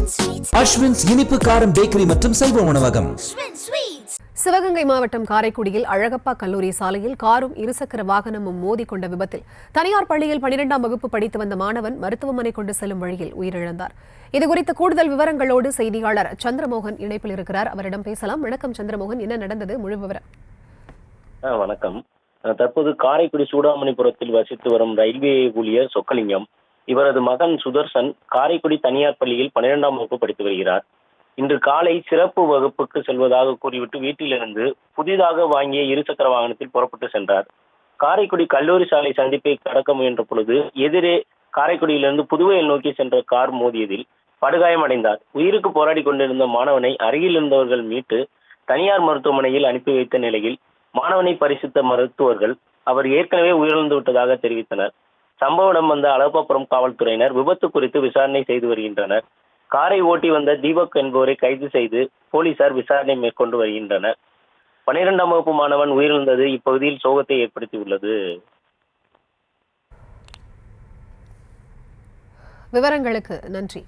அஸ்வின்ஸ் இனிப்பு காரம் பேக்கரி மற்றும் செல்வ உணவகம். சிவகங்கை மாவட்டம் காரைக்குடியில் அழகப்பா கல்லூரி சாலையில் காரும் இருசக்கர வாகனமும் மோதிக்கொண்ட விபத்தில் தனியார் பள்ளியில் 12ஆம் வகுப்பு படித்து வந்த மாணவன் மருத்துவமனை கொண்டு செல்லும் வழியில் உயிரிழந்தார். இதுகுறித்த கூடுதல் விவரங்களோடு செய்தியாளர் சந்திரமோகன் இணைப்பில் இருக்கிறார். அவரிடம் பேசலாம். வணக்கம் சந்திரமோகன், என்ன நடந்தது, முழு விவரம்? வணக்கம். தற்போது காரைக்குடி சூடாமணிபுரத்தில் வசித்து வரும் ரயில்வே ஊழியர் சொக்கலிங்கம், இவரது மகன் சுதர்சன் காரைக்குடி தனியார் பள்ளியில் 12ஆம் வகுப்பு படித்து வருகிறார். இன்று காலை சிறப்பு வகுப்புக்கு செல்வதாக கூறிவிட்டு வீட்டிலிருந்து புதிதாக வாங்கிய இருசக்கர வாகனத்தில் புறப்பட்டு சென்றார். காரைக்குடி கல்லூரி சாலை சந்திப்பை கடக்க முயன்ற பொழுது எதிரே காரைக்குடியிலிருந்து புதுவையை நோக்கி சென்ற கார் மோதியதில் படுகாயமடைந்தார். உயிருக்கு போராடி கொண்டிருந்த மாணவனை அருகில் இருந்தவர்கள் மீட்டு தனியார் மருத்துவமனையில் அனுப்பி வைத்த நிலையில் மாணவனை பரிசித்த மருத்துவர்கள் அவர் ஏற்கனவே உயிரிழந்து விட்டதாக தெரிவித்தனர். சம்பவ இடம் வந்த அழகப்பாபுரம் காவல்துறையினர் விபத்து குறித்து விசாரணை செய்து வருகின்றனர். காரை ஓட்டி வந்த தீபக் என்பவரை கைது செய்து போலீசார் விசாரணை மேற்கொண்டு வருகின்றனர். 12ஆம் வகுப்பு மாணவன் உயிரிழந்தது இப்பகுதியில் சோகத்தை ஏற்படுத்தியுள்ளது. விவரங்களுக்கு நன்றி.